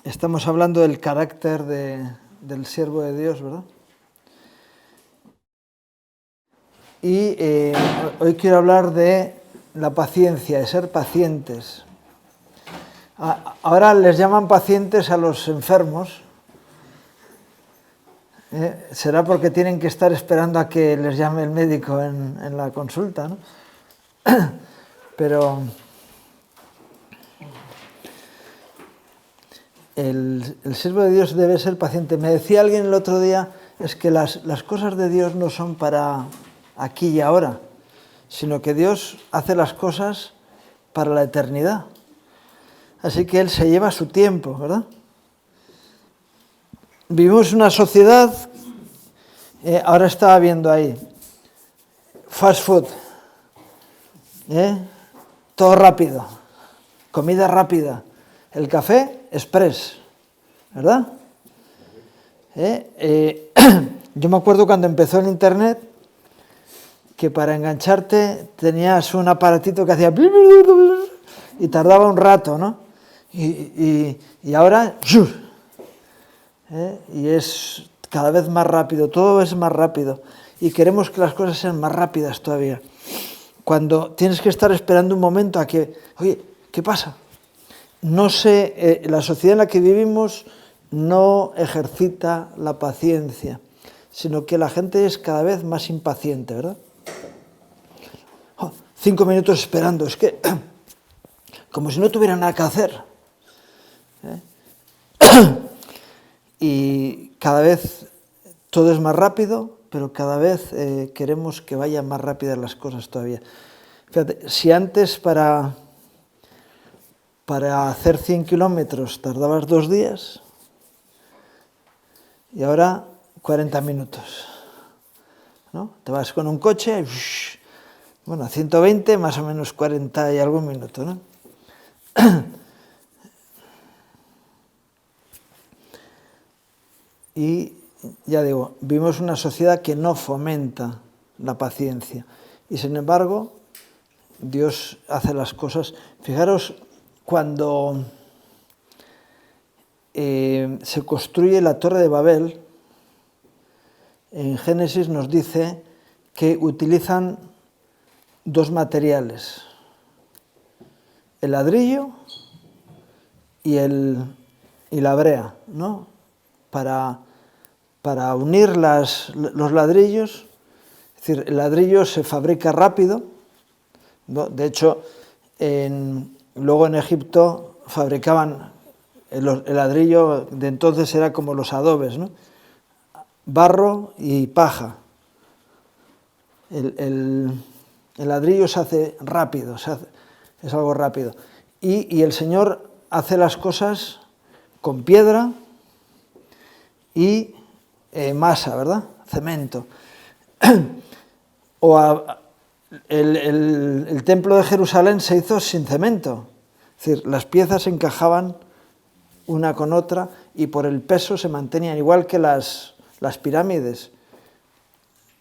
Estamos hablando del carácter del siervo de Dios, ¿verdad? Y hoy quiero hablar de la paciencia, de ser pacientes. Ahora les llaman pacientes a los enfermos. Será porque tienen que estar esperando a que les llame el médico en la consulta, ¿no? Pero el siervo de Dios debe ser paciente. Me decía alguien el otro día, es que las cosas de Dios no son para aquí y ahora, sino que Dios hace las cosas para la eternidad. Así que Él se lleva su tiempo, ¿verdad? Vivimos en una sociedad, ahora estaba viendo ahí, fast food, todo rápido, comida rápida, el café express, ¿verdad? Yo me acuerdo cuando empezó el internet que para engancharte tenías un aparatito que hacía y tardaba un rato, ¿no? Y ahora y es cada vez más rápido, todo es más rápido y queremos que las cosas sean más rápidas todavía. Cuando tienes que estar esperando un momento a que, oye, ¿qué pasa? No sé, la sociedad en la que vivimos no ejercita la paciencia, sino que la gente es cada vez más impaciente, ¿verdad? 5 minutos esperando, es que como si no tuviera nada que hacer. Y cada vez todo es más rápido, pero cada vez queremos que vayan más rápidas las cosas todavía. Fíjate, si antes para hacer 100 kilómetros tardabas 2 días, y ahora 40 minutos, ¿no? Te vas con un coche, bueno, a 120, más o menos 40 y algún minuto, ¿no? Y ya digo, vivimos una sociedad que no fomenta la paciencia. Y sin embargo, Dios hace las cosas. Fijaros, cuando se construye la Torre de Babel, en Génesis nos dice que utilizan 2 materiales, el ladrillo y la brea, ¿no? Para unir los ladrillos, es decir, el ladrillo se fabrica rápido, ¿no? De hecho, luego en Egipto fabricaban el ladrillo, de entonces era como los adobes, ¿no? Barro y paja. El ladrillo se hace rápido, es algo rápido. Y el Señor hace las cosas con piedra y masa, ¿verdad? Cemento. El templo de Jerusalén se hizo sin cemento. Es decir, las piezas se encajaban una con otra y por el peso se mantenían, igual que las pirámides.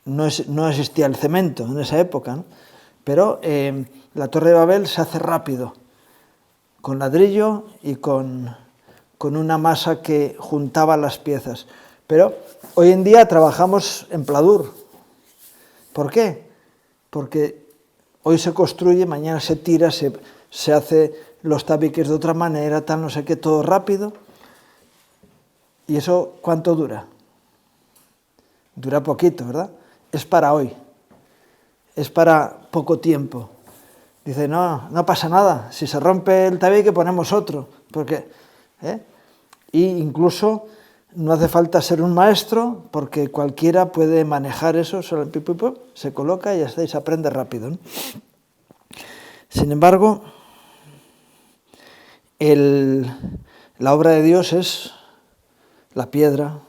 No existía el cemento en esa época, ¿no? Pero la Torre de Babel se hace rápido, con ladrillo y con una masa que juntaba las piezas. Pero hoy en día trabajamos en pladur. ¿Por qué? Porque hoy se construye, mañana se tira, se hace los tabiques de otra manera, tal, no sé qué, todo rápido. ¿Y eso cuánto dura? Dura poquito, ¿verdad? Es para hoy, es para poco tiempo. Dice, no pasa nada, si se rompe el tabique ponemos otro, porque, y incluso no hace falta ser un maestro, porque cualquiera puede manejar eso, solo se coloca y ya está, y se aprende rápido, ¿no? Sin embargo, la obra de Dios es la piedra.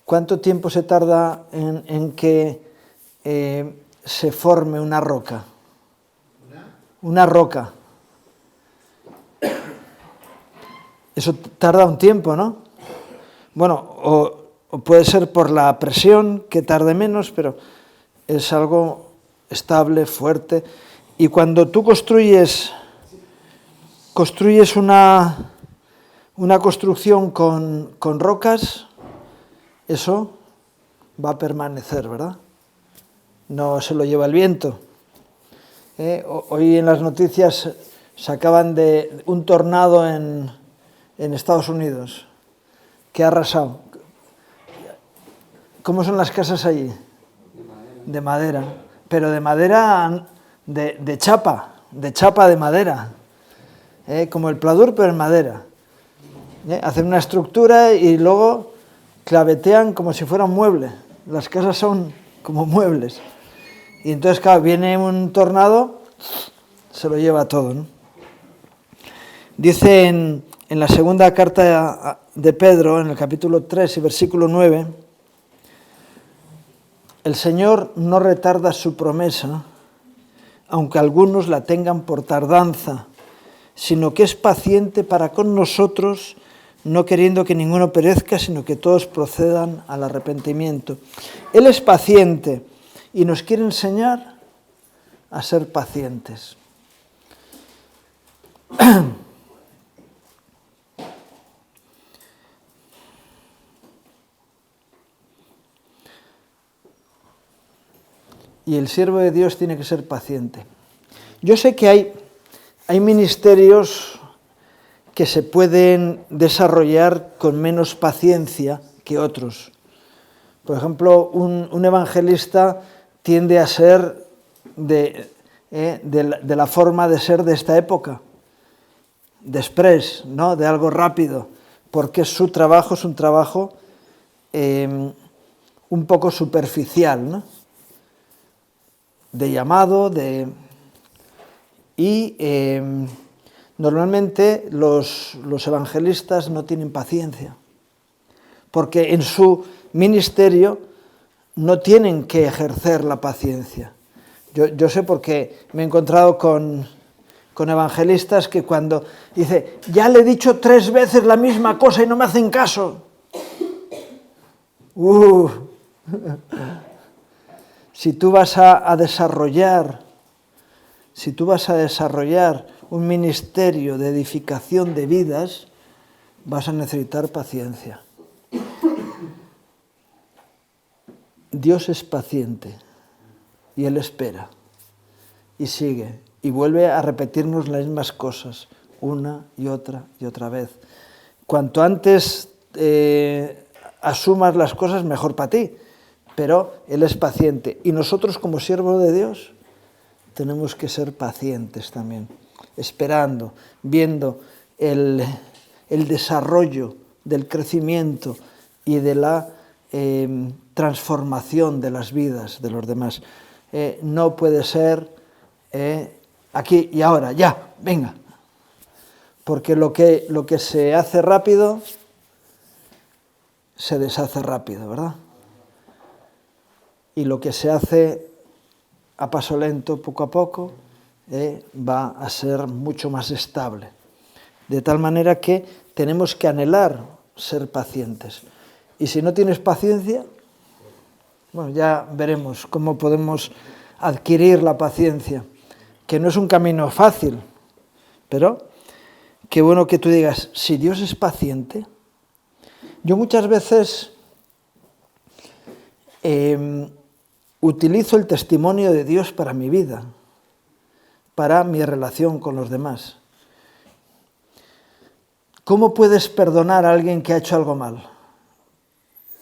¿Cuánto tiempo se tarda en que se forme una roca? Una roca. Eso tarda un tiempo, ¿no? Bueno, o puede ser por la presión, que tarde menos, pero es algo estable, fuerte. Y cuando tú construyes una construcción con rocas, eso va a permanecer, ¿verdad? No se lo lleva el viento. Hoy en las noticias sacaban de un tornado en Estados Unidos que ha arrasado. ¿Cómo son las casas allí? De madera, pero de madera de chapa de madera, como el pladur, pero en madera. Hacen una estructura y luego clavetean como si fuera un mueble. Las casas son como muebles. Y entonces, claro, viene un tornado, se lo lleva todo, ¿no? Dice en la segunda carta de Pedro, en el capítulo 3 y versículo 9, el Señor no retarda su promesa, aunque algunos la tengan por tardanza, sino que es paciente para con nosotros, no queriendo que ninguno perezca, sino que todos procedan al arrepentimiento. Él es paciente y nos quiere enseñar a ser pacientes. Y el siervo de Dios tiene que ser paciente. Yo sé que hay ministerios que se pueden desarrollar con menos paciencia que otros. Por ejemplo, un evangelista tiende a ser de la forma de ser de esta época, de express, ¿no? De algo rápido, porque su trabajo es un trabajo un poco superficial, ¿no? De llamado, y normalmente los evangelistas no tienen paciencia, porque en su ministerio no tienen que ejercer la paciencia. Yo sé porque me he encontrado con evangelistas que cuando dice, ya le he dicho 3 veces la misma cosa y no me hacen caso. Si tú vas a desarrollar un ministerio de edificación de vidas, vas a necesitar paciencia. Dios es paciente y Él espera y sigue y vuelve a repetirnos las mismas cosas una y otra vez. Cuanto antes asumas las cosas, mejor para ti, pero Él es paciente y nosotros como siervos de Dios tenemos que ser pacientes también, esperando, viendo el desarrollo del crecimiento y de la transformación de las vidas de los demás. No puede ser aquí y ahora, ya, venga, porque lo que se hace rápido se deshace rápido, ¿verdad? Y lo que se hace a paso lento, poco a poco, va a ser mucho más estable. De tal manera que tenemos que anhelar ser pacientes. Y si no tienes paciencia, bueno, ya veremos cómo podemos adquirir la paciencia, que no es un camino fácil, pero qué bueno que tú digas, si Dios es paciente. Yo muchas veces utilizo el testimonio de Dios para mi vida, para mi relación con los demás. ¿Cómo puedes perdonar a alguien que ha hecho algo mal?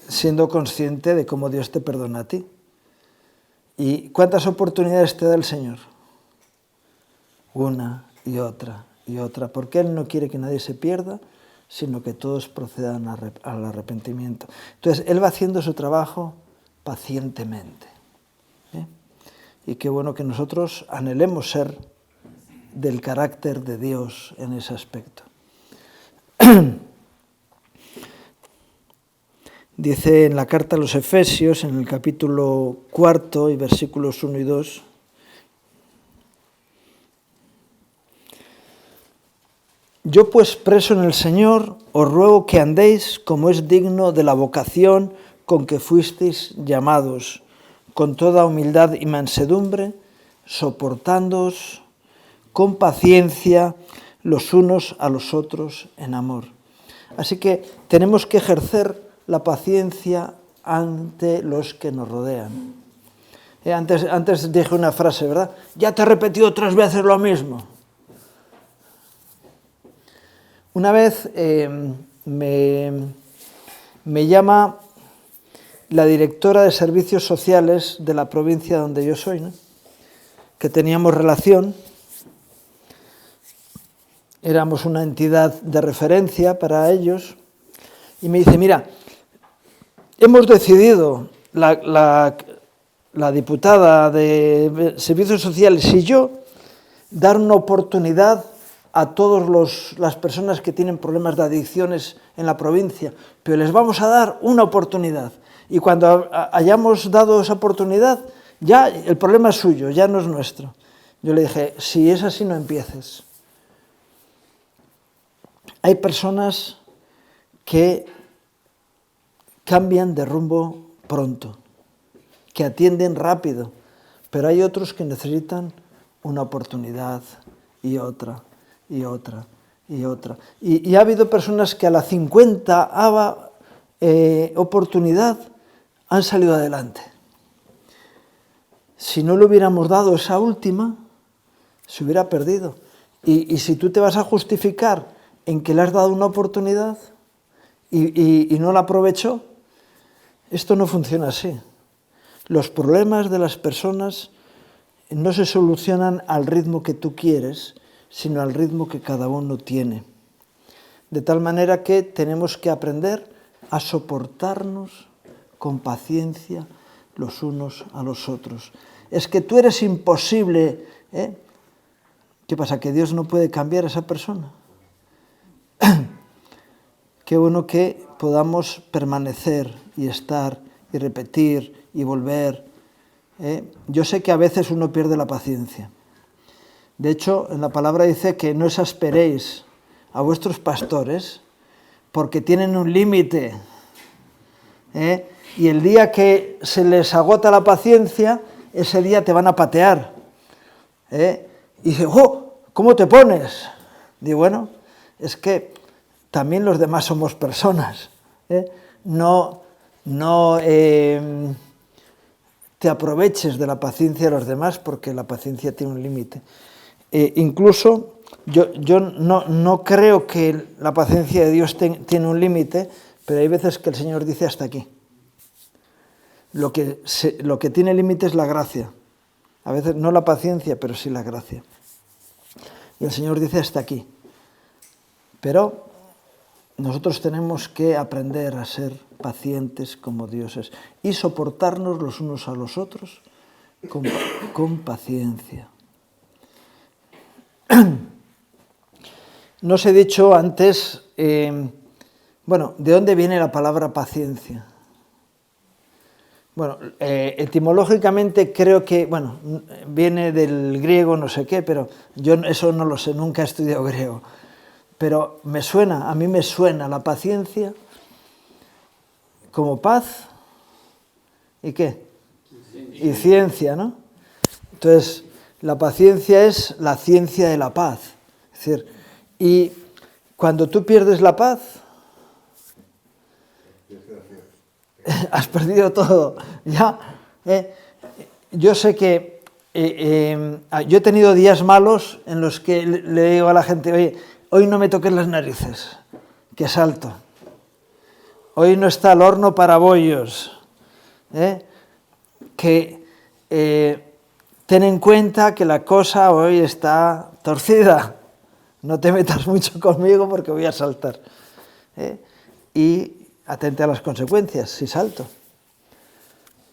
Siendo consciente de cómo Dios te perdona a ti. ¿Y cuántas oportunidades te da el Señor? Una y otra, porque Él no quiere que nadie se pierda, sino que todos procedan al arrepentimiento. Entonces, Él va haciendo su trabajo pacientemente. Y qué bueno que nosotros anhelemos ser del carácter de Dios en ese aspecto. Dice en la carta a los Efesios, en el capítulo 4 y versículos 1 y 2, yo pues preso en el Señor, os ruego que andéis como es digno de la vocación con que fuisteis llamados, con toda humildad y mansedumbre, soportándoos con paciencia los unos a los otros en amor. Así que tenemos que ejercer la paciencia ante los que nos rodean. Antes dije una frase, ¿verdad? Ya te he repetido 3 veces lo mismo. Una vez me llama la directora de servicios sociales de la provincia donde yo soy, ¿no? Que teníamos relación, éramos una entidad de referencia para ellos, y me dice, mira, hemos decidido, la diputada de servicios sociales y yo, dar una oportunidad a todas las personas que tienen problemas de adicciones en la provincia, pero les vamos a dar una oportunidad. Y cuando hayamos dado esa oportunidad, ya el problema es suyo, ya no es nuestro. Yo le dije, si es así, no empieces. Hay personas que cambian de rumbo pronto, que atienden rápido, pero hay otros que necesitan una oportunidad y otra, y otra, y otra. Y ha habido personas que a la 50ª oportunidad han salido adelante. Si no le hubiéramos dado esa última, se hubiera perdido. Y si tú te vas a justificar en que le has dado una oportunidad y no la aprovechó, esto no funciona así. Los problemas de las personas no se solucionan al ritmo que tú quieres, sino al ritmo que cada uno tiene. De tal manera que tenemos que aprender a soportarnos con paciencia los unos a los otros. Es que tú eres imposible, ¿eh? ¿Qué pasa? ¿Que Dios no puede cambiar a esa persona? Qué bueno que podamos permanecer y estar y repetir y volver. Yo sé que a veces uno pierde la paciencia. De hecho, en la palabra dice que no exasperéis a vuestros pastores porque tienen un límite. Y el día que se les agota la paciencia, ese día te van a patear. Y dice, ¡oh! ¿Cómo te pones? Digo, bueno, es que también los demás somos personas. No te aproveches de la paciencia de los demás porque la paciencia tiene un límite. Incluso yo no creo que la paciencia de Dios tiene un límite, pero hay veces que el Señor dice hasta aquí. Lo que tiene límite es la gracia. A veces no la paciencia, pero sí la gracia. Y el Señor dice hasta aquí. Pero nosotros tenemos que aprender a ser pacientes como Dios es y soportarnos los unos a los otros con paciencia. Nos he dicho antes, ¿de dónde viene la palabra paciencia? Bueno, etimológicamente creo que, viene del griego no sé qué, pero yo eso no lo sé, nunca he estudiado griego. Pero a mí me suena la paciencia como paz y ¿qué? Y ciencia, ¿no? Entonces, la paciencia es la ciencia de la paz. Es decir, y cuando tú pierdes la paz, has perdido todo. ¿Ya? Yo sé que yo he tenido días malos en los que le digo a la gente, oye, hoy no me toques las narices, que salto. Hoy no está el horno para bollos. Que ten en cuenta que la cosa hoy está torcida. No te metas mucho conmigo porque voy a saltar. Y atente a las consecuencias si salto.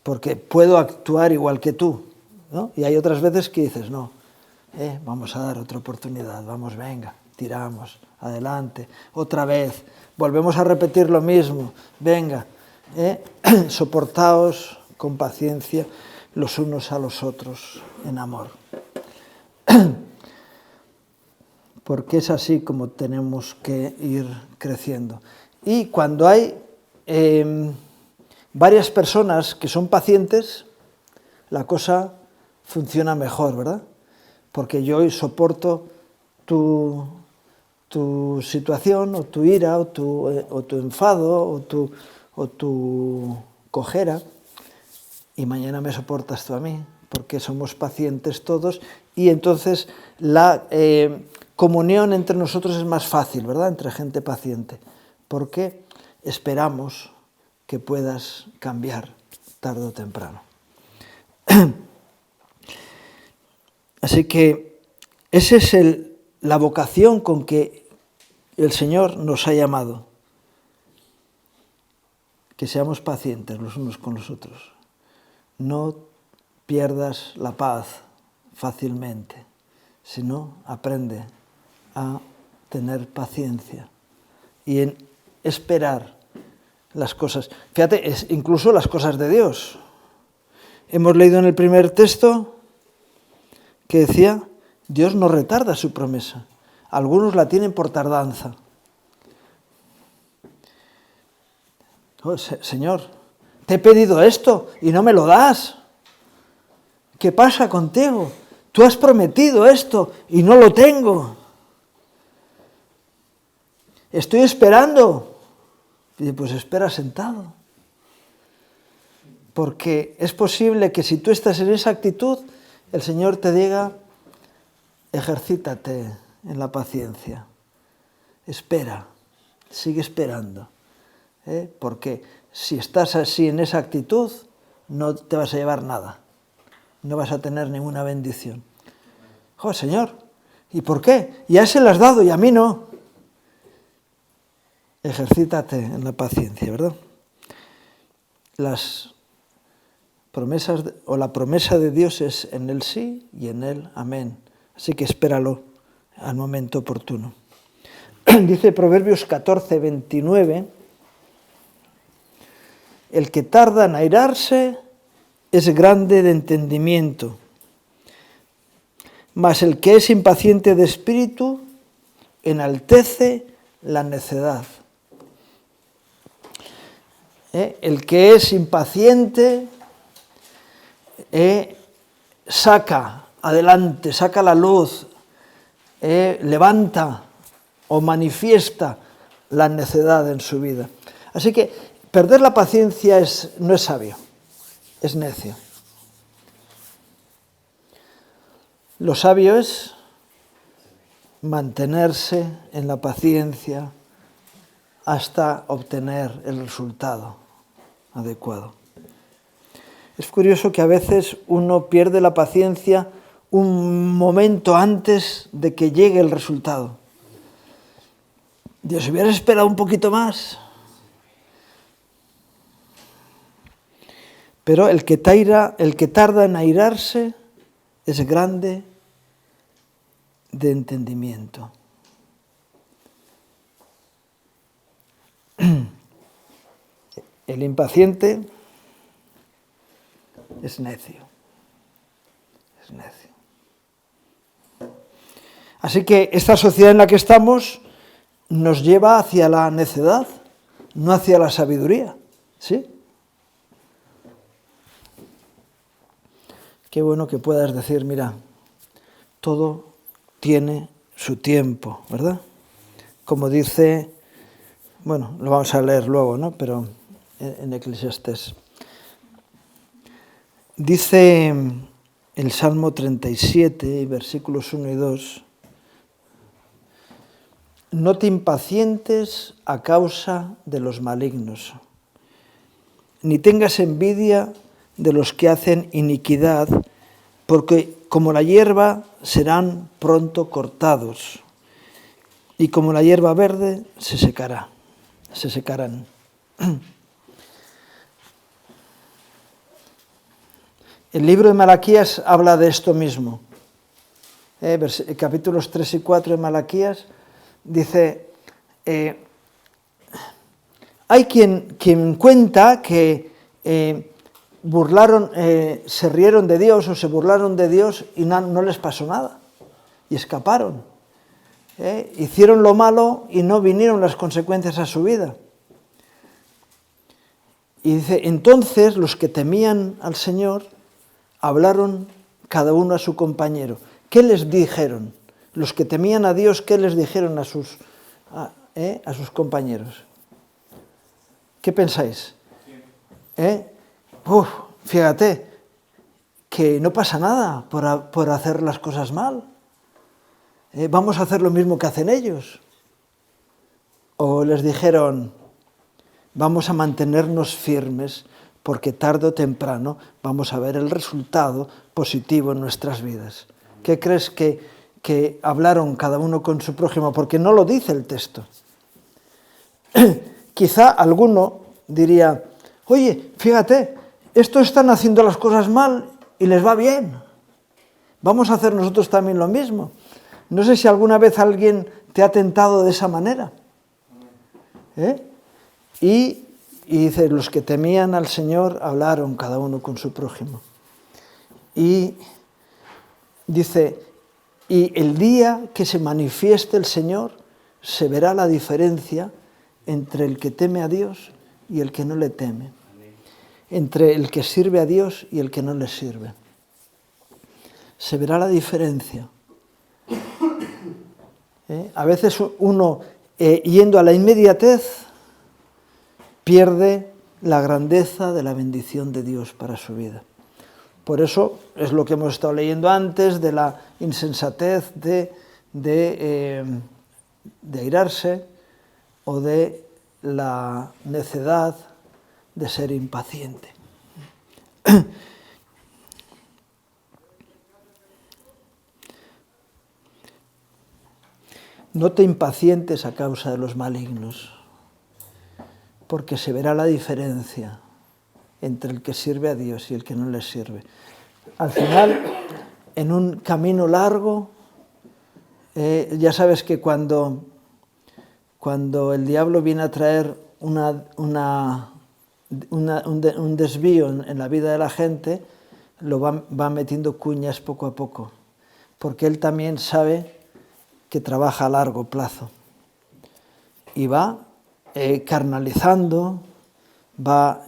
Porque puedo actuar igual que tú, ¿no? Y hay otras veces que dices, no, vamos a dar otra oportunidad, vamos, venga, tiramos, adelante, otra vez, volvemos a repetir lo mismo, venga, soportaos con paciencia los unos a los otros en amor. Porque es así como tenemos que ir creciendo. Y cuando hay varias personas que son pacientes, la cosa funciona mejor, ¿verdad? Porque yo hoy soporto tu tu situación, o tu ira, o tu enfado, o tu cojera, y mañana me soportas tú a mí, porque somos pacientes todos, y entonces la comunión entre nosotros es más fácil, ¿verdad?, entre gente paciente, porque esperamos que puedas cambiar tarde o temprano. Así que esa es la vocación con que el Señor nos ha llamado, que seamos pacientes los unos con los otros. No pierdas la paz fácilmente, sino aprende a tener paciencia y en esperar las cosas. Fíjate, incluso las cosas de Dios. Hemos leído en el primer texto que decía, Dios no retarda su promesa. Algunos la tienen por tardanza. Oh, Señor, te he pedido esto y no me lo das. ¿Qué pasa contigo? Tú has prometido esto y no lo tengo. Estoy esperando. Y pues espera sentado. Porque es posible que si tú estás en esa actitud, el Señor te diga, ejercítate en la paciencia. Espera, sigue esperando. Porque si estás así en esa actitud, no te vas a llevar nada. No vas a tener ninguna bendición. ¡Oh, Señor! ¿Y por qué? Ya se las has dado y a mí no. Ejercítate en la paciencia, ¿verdad? Las promesas o la promesa de Dios es en el sí y en el amén. Así que espéralo al momento oportuno. Dice Proverbios 14, 29, el que tarda en airarse es grande de entendimiento, mas el que es impaciente de espíritu enaltece la necedad. El que es impaciente saca adelante, saca la luz, levanta o manifiesta la necedad en su vida. Así que perder la paciencia no es sabio, es necio. Lo sabio es mantenerse en la paciencia hasta obtener el resultado adecuado. Es curioso que a veces uno pierde la paciencia un momento antes de que llegue el resultado. Dios, si hubieras esperado un poquito más. Pero el que tarda en airarse es grande de entendimiento. El impaciente es necio. Es necio. Así que esta sociedad en la que estamos nos lleva hacia la necedad, no hacia la sabiduría. ¿Sí? Qué bueno que puedas decir, mira, todo tiene su tiempo, ¿verdad? Como dice, bueno, lo vamos a leer luego, ¿no? Pero en Eclesiastés. Dice el Salmo 37, versículos 1 y 2, no te impacientes a causa de los malignos, ni tengas envidia de los que hacen iniquidad, porque como la hierba serán pronto cortados, y como la hierba verde se secarán. El libro de Malaquías habla de esto mismo. Capítulos 3 y 4 de Malaquías dice, hay quien cuenta que se rieron de Dios o se burlaron de Dios y no les pasó nada y escaparon. Hicieron lo malo y no vinieron las consecuencias a su vida. Y dice, entonces los que temían al Señor hablaron cada uno a su compañero. ¿Qué les dijeron los que temían a Dios, ¿qué les dijeron a sus compañeros? ¿Qué pensáis? Fíjate, que no pasa nada por hacer las cosas mal. Vamos a hacer lo mismo que hacen ellos. O les dijeron, vamos a mantenernos firmes porque tarde o temprano vamos a ver el resultado positivo en nuestras vidas. ¿Qué crees que hablaron cada uno con su prójimo? Porque no lo dice el texto. Quizá alguno diría, oye, fíjate, estos están haciendo las cosas mal y les va bien. Vamos a hacer nosotros también lo mismo. No sé si alguna vez alguien te ha tentado de esa manera. Y dice, los que temían al Señor hablaron cada uno con su prójimo. Y dice, y el día que se manifieste el Señor, se verá la diferencia entre el que teme a Dios y el que no le teme. Entre el que sirve a Dios y el que no le sirve. Se verá la diferencia. A veces uno, yendo a la inmediatez, pierde la grandeza de la bendición de Dios para su vida. Por eso es lo que hemos estado leyendo antes, de la insensatez de airarse o de la necedad de ser impaciente. No te impacientes a causa de los malignos, porque se verá la diferencia entre el que sirve a Dios y el que no le sirve. Al final, en un camino largo, ya sabes que cuando el diablo viene a traer un desvío en la vida de la gente, lo va metiendo cuñas poco a poco, porque él también sabe que trabaja a largo plazo y va carnalizando, va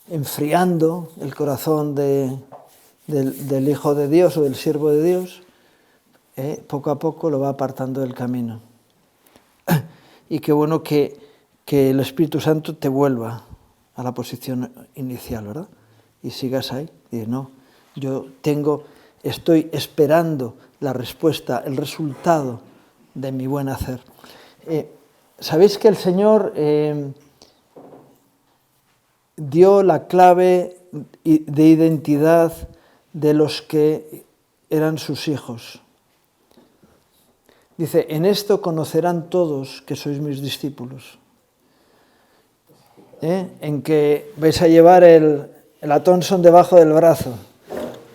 enfriando el corazón del Hijo de Dios o del siervo de Dios, poco a poco lo va apartando del camino. Y qué bueno que el Espíritu Santo te vuelva a la posición inicial, ¿verdad? Y sigas ahí. Y dices, no, estoy esperando la respuesta, el resultado de mi buen hacer. ¿Sabéis que el Señor dio la clave de identidad de los que eran sus hijos? Dice, en esto conocerán todos que sois mis discípulos. En que vais a llevar el Atkinson debajo del brazo.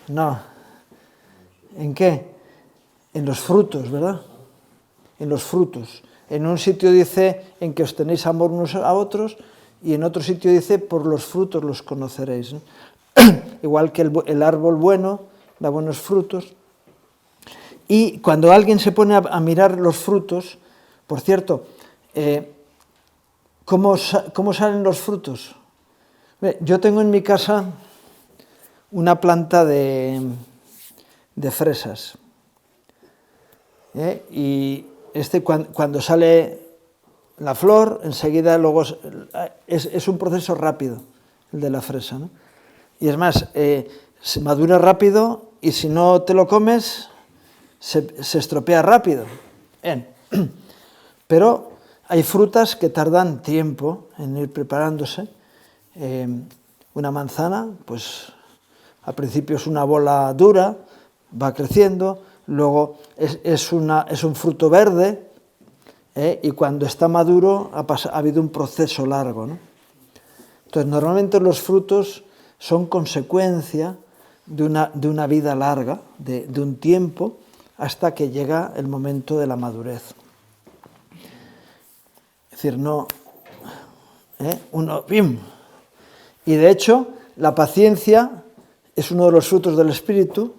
No. ¿En qué? En los frutos, ¿verdad? En los frutos. En un sitio dice, en que os tenéis amor unos a otros, y en otro sitio dice, por los frutos los conoceréis, ¿no? Igual que el árbol bueno da buenos frutos. Y cuando alguien se pone a mirar los frutos, por cierto, ¿cómo salen los frutos? Yo tengo en mi casa una planta de fresas. Y cuando sale la flor, enseguida luego es un proceso rápido, el de la fresa, ¿no? Y es más, se madura rápido y si no te lo comes, se estropea rápido. Pero hay frutas que tardan tiempo en ir preparándose. Una manzana, pues al principio es una bola dura, va creciendo, luego es un fruto verde, y cuando está maduro ha habido un proceso largo, ¿no? Entonces, normalmente los frutos son consecuencia de una vida larga, de un tiempo, hasta que llega el momento de la madurez. Es decir, no... ¡pim! Y de hecho, la paciencia es uno de los frutos del Espíritu.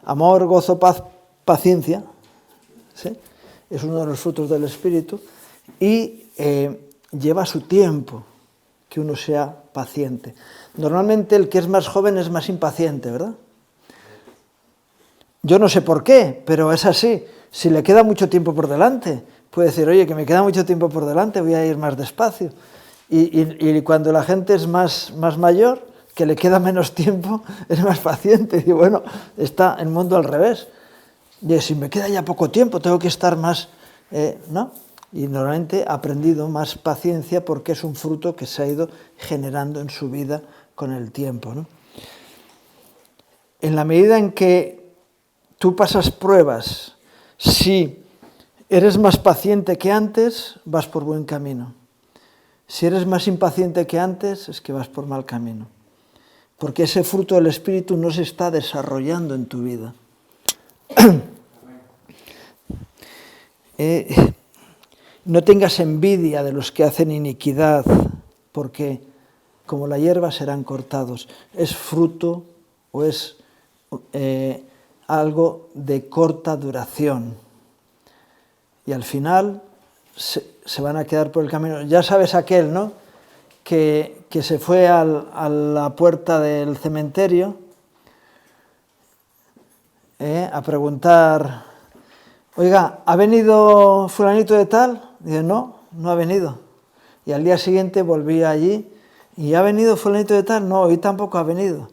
Amor, gozo, paz, paciencia. ¿Sí? Es uno de los frutos del Espíritu. Y lleva su tiempo que uno sea paciente. Normalmente el que es más joven es más impaciente, ¿verdad? Yo no sé por qué, pero es así. Si le queda mucho tiempo por delante, puede decir, oye, que me queda mucho tiempo por delante, voy a ir más despacio. Y cuando la gente es más mayor, que le queda menos tiempo, es más paciente. Y bueno, está el mundo al revés. Y si me queda ya poco tiempo, tengo que estar más, ¿no? Y normalmente ha aprendido más paciencia porque es un fruto que se ha ido generando en su vida con el tiempo, ¿no? En la medida en que tú pasas pruebas, si eres más paciente que antes, vas por buen camino. Si eres más impaciente que antes, es que vas por mal camino. Porque ese fruto del Espíritu no se está desarrollando en tu vida. No tengas envidia de los que hacen iniquidad, porque como la hierba serán cortados. Es fruto o es algo de corta duración. Y al final se van a quedar por el camino. Ya sabes aquel, ¿no?, que se fue a la puerta del cementerio a preguntar, oiga, ¿ha venido fulanito de tal? Y dice, no ha venido. Y al día siguiente volvía allí, ¿y ha venido fulanito de tal? No, hoy tampoco ha venido.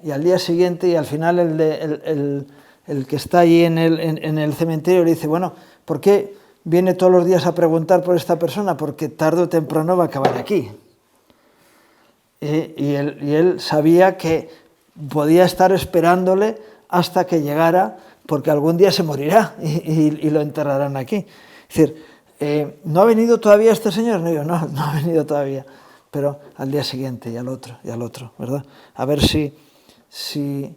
Y al día siguiente, y al final el que está allí en el cementerio le dice, bueno, ¿por qué viene todos los días a preguntar por esta persona? Porque tarde o temprano va a acabar aquí. Y él sabía que podía estar esperándole hasta que llegara, porque algún día se morirá y lo enterrarán aquí. Es decir, ¿no ha venido todavía este señor? No, no ha venido todavía, pero al día siguiente y al otro, ¿verdad? A ver si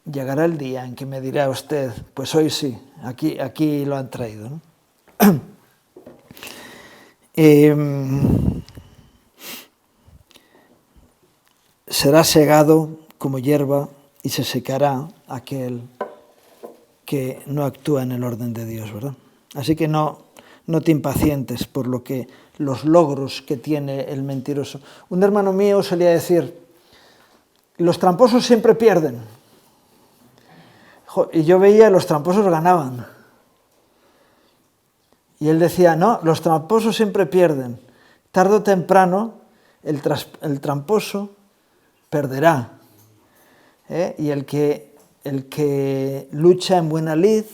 llegará el día en que me dirá usted, pues hoy sí, aquí lo han traído, ¿no? Será segado como hierba y se secará aquel que no actúa en el orden de Dios, ¿verdad? Así que no te impacientes por los logros que tiene el mentiroso. Un hermano mío solía decir, los tramposos siempre pierden. Y yo veía los tramposos ganaban. Y él decía, no, los tramposos siempre pierden. Tarde o temprano el tramposo perderá. Y el que lucha en buena lid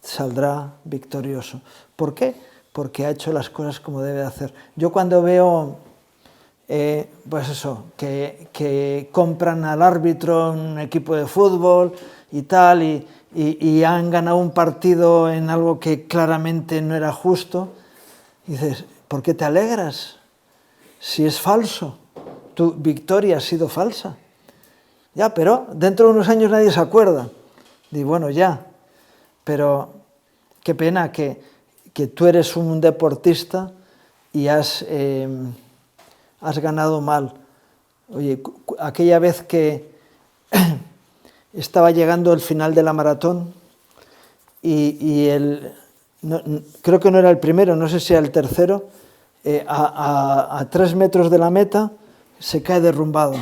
saldrá victorioso. ¿Por qué? Porque ha hecho las cosas como debe hacer. Yo cuando veo, pues eso, que compran al árbitro un equipo de fútbol y tal, y han ganado un partido en algo que claramente no era justo, dices, ¿por qué te alegras? Si es falso, tu victoria ha sido falsa. Ya, pero dentro de unos años nadie se acuerda. Y bueno, ya, pero qué pena que tú eres un deportista y has ganado mal. Oye, aquella vez que estaba llegando el final de la maratón y creo que no era el primero, no sé si era el tercero, a 3 metros de la meta se cae derrumbado.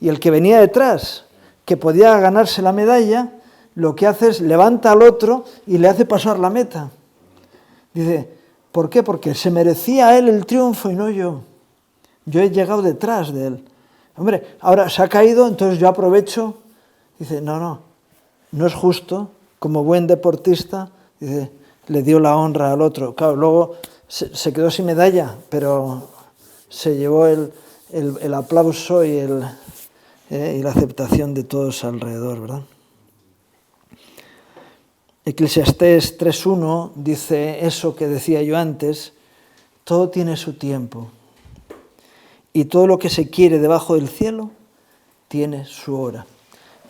Y el que venía detrás, que podía ganarse la medalla, lo que hace es levanta al otro y le hace pasar la meta. Dice, ¿por qué? Porque se merecía él el triunfo y no yo. Yo he llegado detrás de él. Hombre, ahora se ha caído, entonces yo aprovecho. Dice, no es justo. Como buen deportista, dice, le dio la honra al otro. Claro, luego se quedó sin medalla, pero se llevó el aplauso y la aceptación de todos alrededor, ¿verdad? Eclesiastés 3.1 dice eso que decía yo antes, todo tiene su tiempo y todo lo que se quiere debajo del cielo tiene su hora.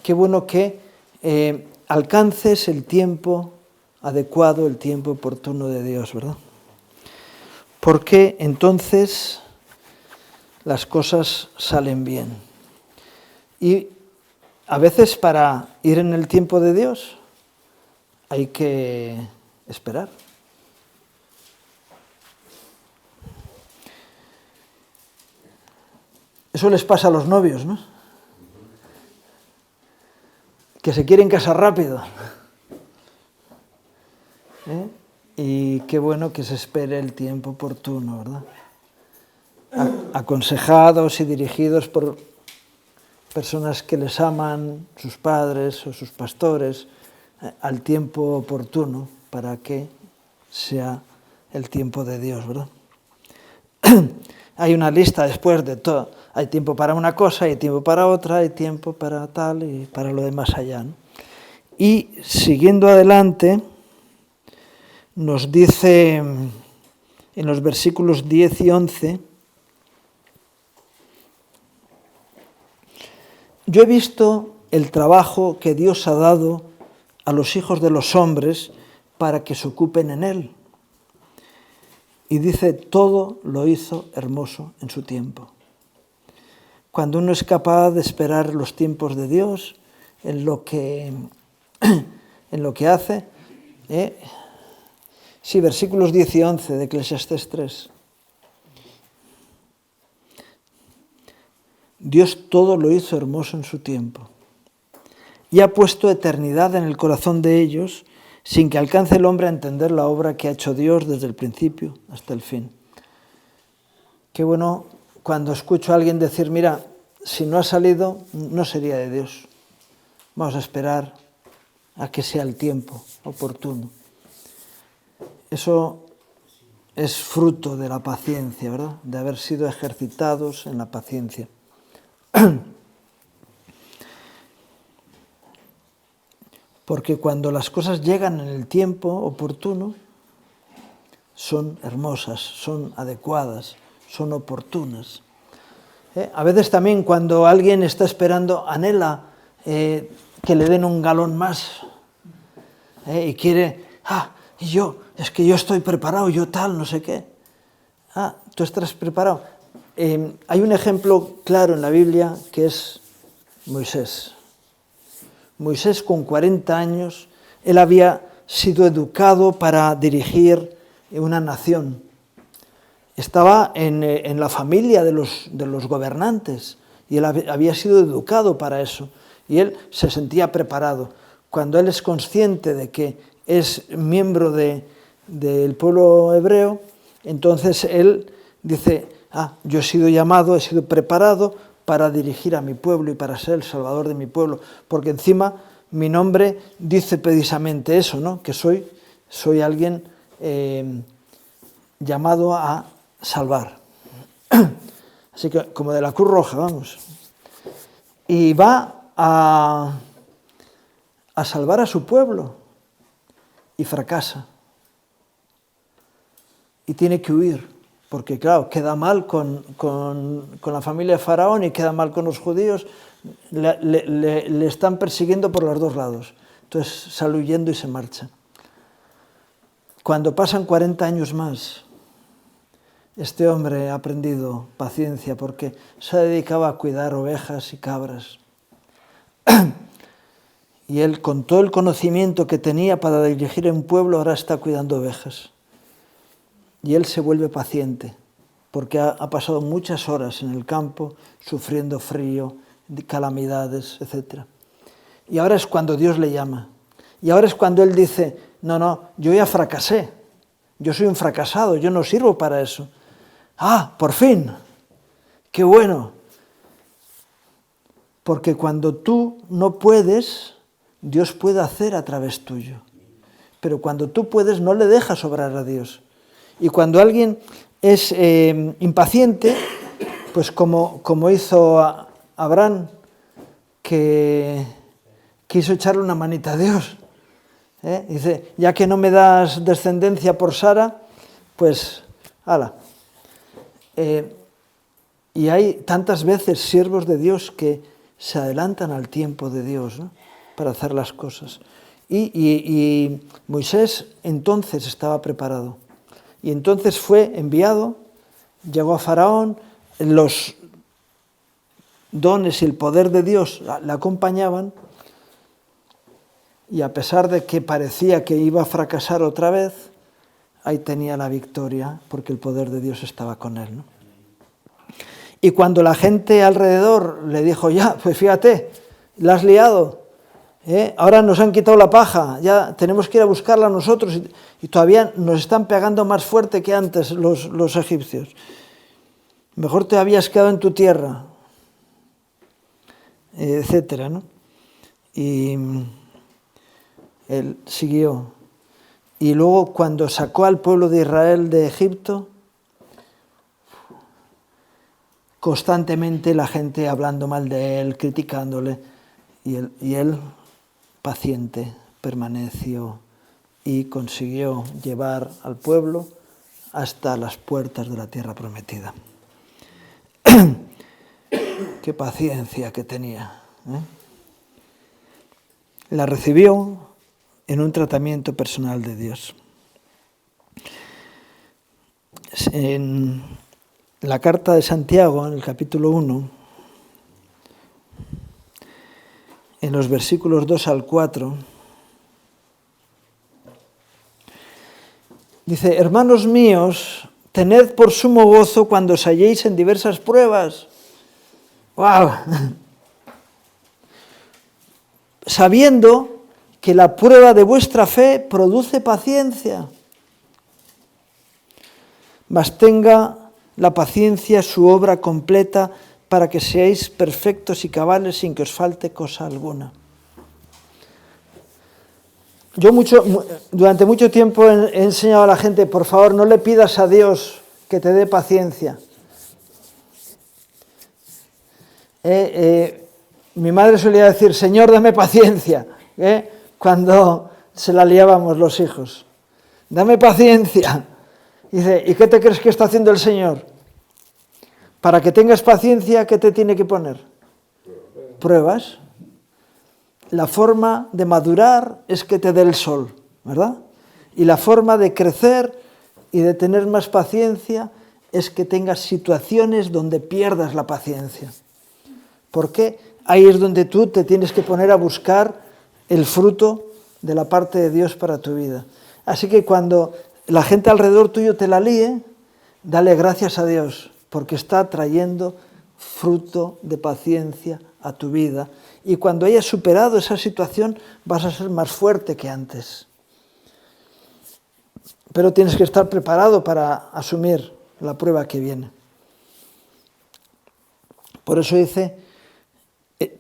Qué bueno que alcances el tiempo adecuado, el tiempo oportuno de Dios, ¿verdad? Porque entonces las cosas salen bien. Y a veces para ir en el tiempo de Dios hay que esperar. Eso les pasa a los novios, ¿no? que se quieren casar rápido. Y qué bueno que se espere el tiempo oportuno, ¿verdad? Aconsejados y dirigidos por personas que les aman, sus padres o sus pastores, al tiempo oportuno para que sea el tiempo de Dios, ¿verdad? Hay una lista después de todo. Hay tiempo para una cosa, hay tiempo para otra, hay tiempo para tal y para lo demás allá, ¿no? Y siguiendo adelante, nos dice en los versículos 10 y 11, yo he visto el trabajo que Dios ha dado a los hijos de los hombres para que se ocupen en él. Y dice, todo lo hizo hermoso en su tiempo. Cuando uno es capaz de esperar los tiempos de Dios en lo que hace, sí, versículos 10 y 11 de Eclesiastés 3. Dios todo lo hizo hermoso en su tiempo y ha puesto eternidad en el corazón de ellos sin que alcance el hombre a entender la obra que ha hecho Dios desde el principio hasta el fin. Qué bueno cuando escucho a alguien decir, mira, si no ha salido, no sería de Dios. Vamos a esperar a que sea el tiempo oportuno. Eso es fruto de la paciencia, ¿verdad? De haber sido ejercitados en la paciencia. Porque cuando las cosas llegan en el tiempo oportuno, son hermosas, son adecuadas, son oportunas. A veces también cuando alguien está esperando, anhela que le den un galón más y quiere, es que yo estoy preparado, yo tal, no sé qué. Tú estás preparado. Hay un ejemplo claro en la Biblia que es Moisés. Moisés con 40 años, él había sido educado para dirigir una nación. Estaba en la familia de los gobernantes y él había sido educado para eso. Y él se sentía preparado. Cuando él es consciente de que es miembro del pueblo hebreo, entonces él dice, yo he sido llamado, he sido preparado para dirigir a mi pueblo y para ser el salvador de mi pueblo, porque encima mi nombre dice precisamente eso, ¿no? Que soy alguien llamado a salvar. Así que como de la Cruz Roja, vamos. Y va a salvar a su pueblo y fracasa. Y tiene que huir. Porque claro, queda mal con la familia de Faraón y queda mal con los judíos, le están persiguiendo por los dos lados. Entonces sale huyendo y se marcha. Cuando pasan 40 años más, este hombre ha aprendido paciencia porque se dedicaba a cuidar ovejas y cabras. Y él, con todo el conocimiento que tenía para dirigir un pueblo, ahora está cuidando ovejas. Y él se vuelve paciente, porque ha pasado muchas horas en el campo, sufriendo frío, calamidades, etc. Y ahora es cuando Dios le llama. Y ahora es cuando él dice, no, yo ya fracasé, yo soy un fracasado, yo no sirvo para eso. Por fin, qué bueno. Porque cuando tú no puedes, Dios puede hacer a través tuyo. Pero cuando tú puedes, no le dejas obrar a Dios. Y cuando alguien es impaciente, pues como hizo Abraham, que quiso echarle una manita a Dios. Dice, ya que no me das descendencia por Sara, pues, hala. Y hay tantas veces siervos de Dios que se adelantan al tiempo de Dios, ¿no? Para hacer las cosas. Y Moisés entonces estaba preparado. Y entonces fue enviado, llegó a Faraón, los dones y el poder de Dios le acompañaban, y a pesar de que parecía que iba a fracasar otra vez, ahí tenía la victoria, porque el poder de Dios estaba con él, ¿no? Y cuando la gente alrededor le dijo, pues fíjate, la has liado, Ahora nos han quitado la paja, ya tenemos que ir a buscarla nosotros y todavía nos están pegando más fuerte que antes los egipcios. Mejor te habías quedado en tu tierra, etcétera, ¿no? Y él siguió. Y luego cuando sacó al pueblo de Israel de Egipto, constantemente la gente hablando mal de él, criticándole, y él paciente permaneció y consiguió llevar al pueblo hasta las puertas de la tierra prometida. Qué paciencia que tenía, ¿eh? La recibió en un tratamiento personal de Dios. En la carta de Santiago, en el capítulo 1, en los versículos 2 al 4, dice: hermanos míos, tened por sumo gozo cuando os halléis en diversas pruebas. ¡Wow! Sabiendo que la prueba de vuestra fe produce paciencia. Mas tenga la paciencia su obra completa para que seáis perfectos y cabales sin que os falte cosa alguna. Yo durante mucho tiempo he enseñado a la gente: por favor, no le pidas a Dios que te dé paciencia. Mi madre solía decir: Señor, dame paciencia, cuando se la liábamos los hijos. Dame paciencia. Dice: ¿y qué te crees que está haciendo el Señor? Para que tengas paciencia, ¿qué te tiene que poner? Pruebas. La forma de madurar es que te dé el sol, ¿verdad? Y la forma de crecer y de tener más paciencia es que tengas situaciones donde pierdas la paciencia. Porque ahí es donde tú te tienes que poner a buscar el fruto de la parte de Dios para tu vida. Así que cuando la gente alrededor tuyo te la líe, dale gracias a Dios, porque está trayendo fruto de paciencia a tu vida. Y cuando hayas superado esa situación, vas a ser más fuerte que antes. Pero tienes que estar preparado para asumir la prueba que viene. Por eso dice: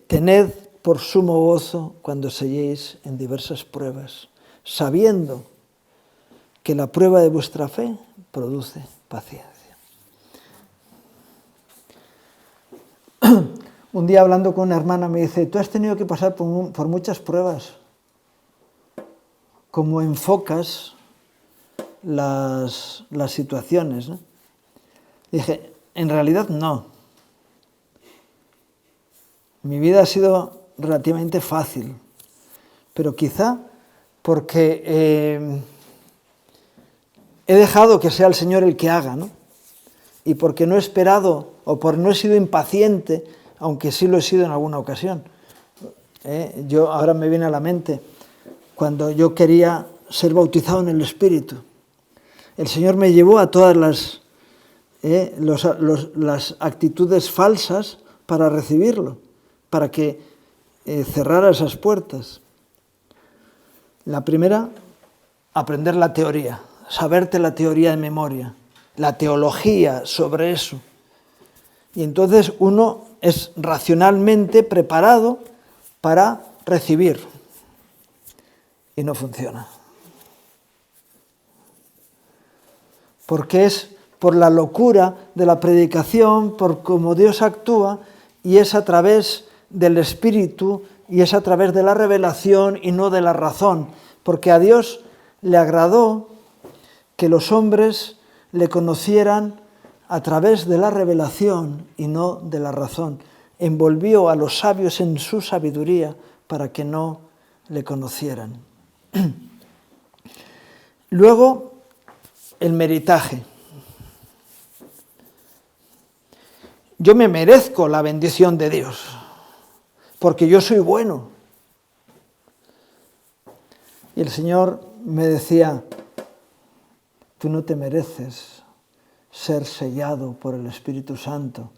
tened por sumo gozo cuando os halléis en diversas pruebas, sabiendo que la prueba de vuestra fe produce paciencia. Un día, hablando con una hermana, me dice: tú has tenido que pasar por muchas pruebas. ¿Cómo enfocas las situaciones, ¿no? Dije: en realidad no. Mi vida ha sido relativamente fácil, pero quizá porque he dejado que sea el Señor el que haga, ¿no? Y porque no he esperado, o por no he sido impaciente, aunque sí lo he sido en alguna ocasión. Yo ahora me viene a la mente cuando yo quería ser bautizado en el Espíritu. El Señor me llevó a todas las actitudes falsas para recibirlo, para que cerrara esas puertas. La primera, aprender la teoría, saberte la teoría de memoria, la teología sobre eso. Y entonces uno es racionalmente preparado para recibir. Y no funciona. Porque es por la locura de la predicación, por cómo Dios actúa, y es a través del Espíritu, y es a través de la revelación y no de la razón. Porque a Dios le agradó que los hombres le conocieran a través de la revelación y no de la razón. Envolvió a los sabios en su sabiduría para que no le conocieran. Luego, el meritaje. Yo me merezco la bendición de Dios, porque yo soy bueno. Y el Señor me decía: tú no te mereces ser sellado por el Espíritu Santo,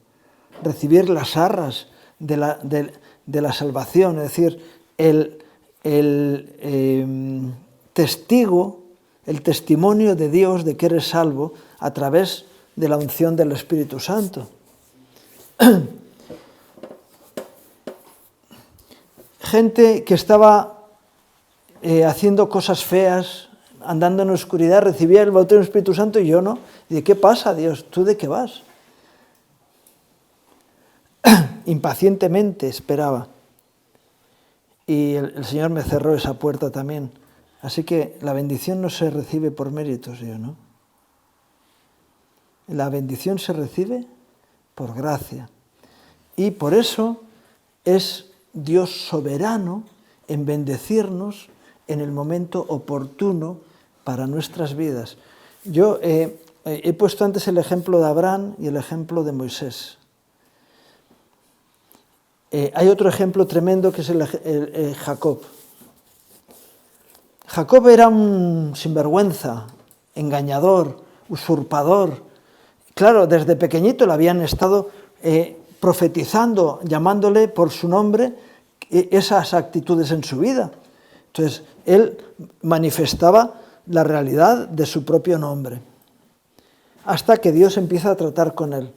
recibir las arras de la salvación, es decir, el testimonio de Dios de que eres salvo a través de la unción del Espíritu Santo. Gente que estaba haciendo cosas feas, andando en oscuridad, recibía el bautismo del Espíritu Santo y yo no. ¿Y de qué pasa, Dios? ¿Tú de qué vas? Impacientemente esperaba. Y el Señor me cerró esa puerta también. Así que la bendición no se recibe por méritos, yo, ¿no? La bendición se recibe por gracia. Y por eso es Dios soberano en bendecirnos en el momento oportuno para nuestras vidas. Yo he puesto antes el ejemplo de Abraham y el ejemplo de Moisés. Hay otro ejemplo tremendo que es el Jacob. Jacob era un sinvergüenza, engañador, usurpador. Claro, desde pequeñito le habían estado profetizando, llamándole por su nombre esas actitudes en su vida. Entonces, él manifestaba la realidad de su propio nombre. Hasta que Dios empieza a tratar con él.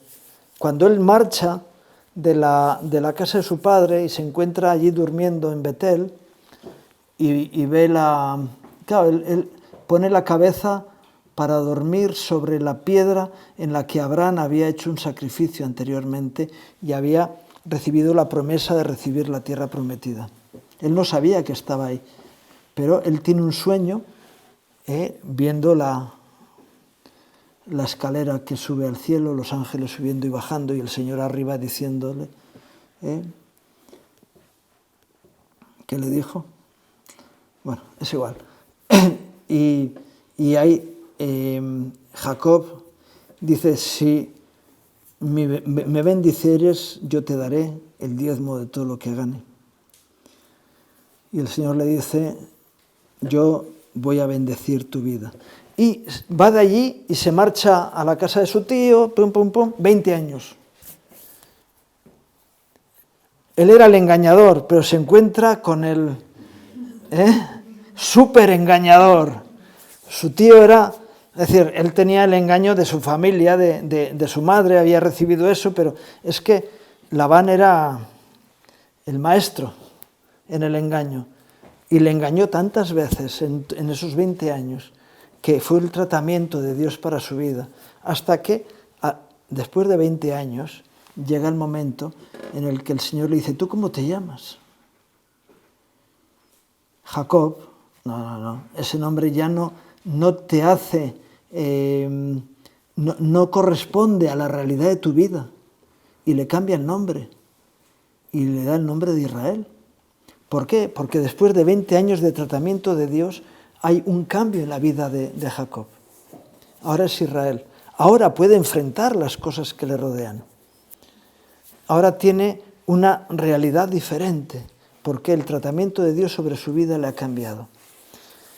Cuando él marcha de la casa de su padre y se encuentra allí durmiendo en Betel y ve claro, él pone la cabeza para dormir sobre la piedra en la que Abraham había hecho un sacrificio anteriormente y había recibido la promesa de recibir la tierra prometida. Él no sabía que estaba ahí, pero él tiene un sueño viendo la escalera que sube al cielo, los ángeles subiendo y bajando y el Señor arriba diciéndole, ¿qué le dijo? Bueno, es igual. y ahí Jacob dice, si me bendicieres, yo te daré el diezmo de todo lo que gane. Y el Señor le dice, yo voy a bendecir tu vida. Y va de allí y se marcha a la casa de su tío, 20 años. Él era el engañador, pero se encuentra con el súper engañador. Su tío era, es decir, él tenía el engaño de su familia, de su madre, había recibido eso, pero es que Labán era el maestro en el engaño. Y le engañó tantas veces en esos 20 años que fue el tratamiento de Dios para su vida, hasta que después de 20 años llega el momento en el que el Señor le dice, ¿tú cómo te llamas? Jacob. No, ese nombre ya no te hace, no corresponde a la realidad de tu vida. Y le cambia el nombre y le da el nombre de Israel. ¿Por qué? Porque después de 20 años de tratamiento de Dios hay un cambio en la vida de Jacob. Ahora es Israel. Ahora puede enfrentar las cosas que le rodean. Ahora tiene una realidad diferente, porque el tratamiento de Dios sobre su vida le ha cambiado.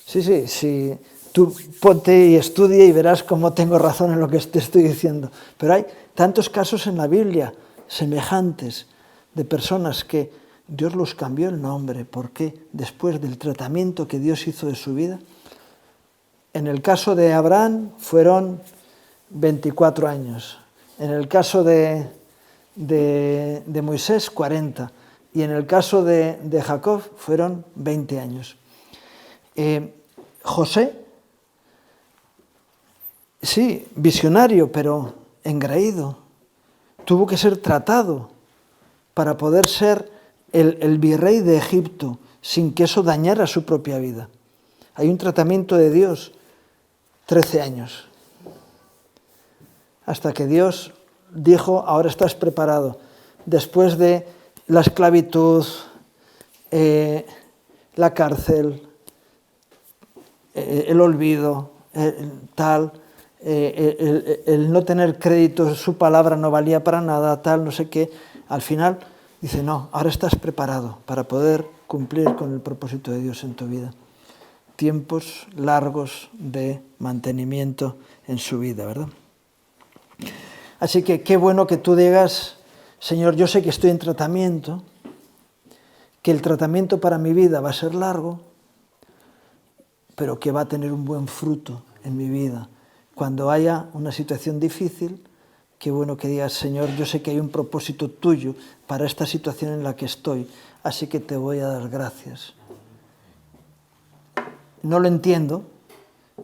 Sí, tú ponte y estudia y verás cómo tengo razón en lo que te estoy diciendo. Pero hay tantos casos en la Biblia semejantes de personas que Dios los cambió el nombre, porque después del tratamiento que Dios hizo de su vida, en el caso de Abraham fueron 24 años, en el caso de Moisés 40 y en el caso de Jacob fueron 20 años. José, sí, visionario, pero engreído, tuvo que ser tratado para poder ser el virrey de Egipto, sin que eso dañara su propia vida. Hay un tratamiento de Dios, 13 años, hasta que Dios dijo, ahora estás preparado. Después de la esclavitud, la cárcel, el olvido, el no tener crédito, su palabra no valía para nada, no sé qué, al final dice, no, ahora estás preparado para poder cumplir con el propósito de Dios en tu vida. Tiempos largos de mantenimiento en su vida, ¿verdad? Así que qué bueno que tú digas, Señor, yo sé que estoy en tratamiento, que el tratamiento para mi vida va a ser largo, pero que va a tener un buen fruto en mi vida. Cuando haya una situación difícil, qué bueno que digas, Señor, yo sé que hay un propósito tuyo para esta situación en la que estoy, así que te voy a dar gracias. No lo entiendo,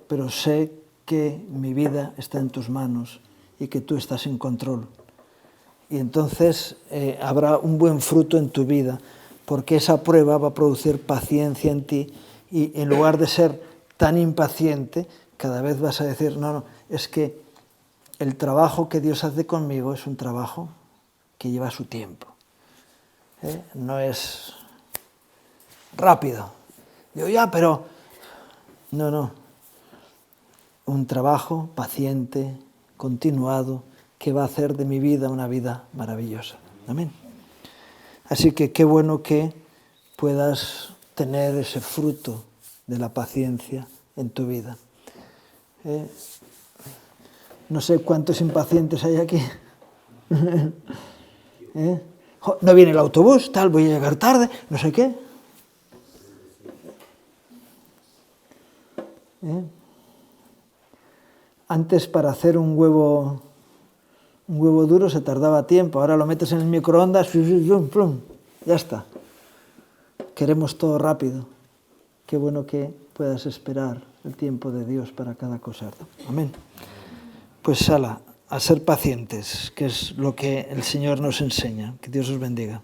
pero sé que mi vida está en tus manos y que tú estás en control. Y entonces habrá un buen fruto en tu vida, porque esa prueba va a producir paciencia en ti y en lugar de ser tan impaciente, cada vez vas a decir, no, es que el trabajo que Dios hace conmigo es un trabajo que lleva su tiempo. No es rápido. Digo, ya, pero... No. Un trabajo paciente, continuado, que va a hacer de mi vida una vida maravillosa. Amén. Así que qué bueno que puedas tener ese fruto de la paciencia en tu vida. No sé cuántos impacientes hay aquí. No viene el autobús, tal, voy a llegar tarde, no sé qué. Antes para hacer un huevo duro se tardaba tiempo, ahora lo metes en el microondas, ya está. Queremos todo rápido. Qué bueno que puedas esperar el tiempo de Dios para cada cosa. Amén. Pues a ser pacientes, que es lo que el Señor nos enseña. Que Dios os bendiga.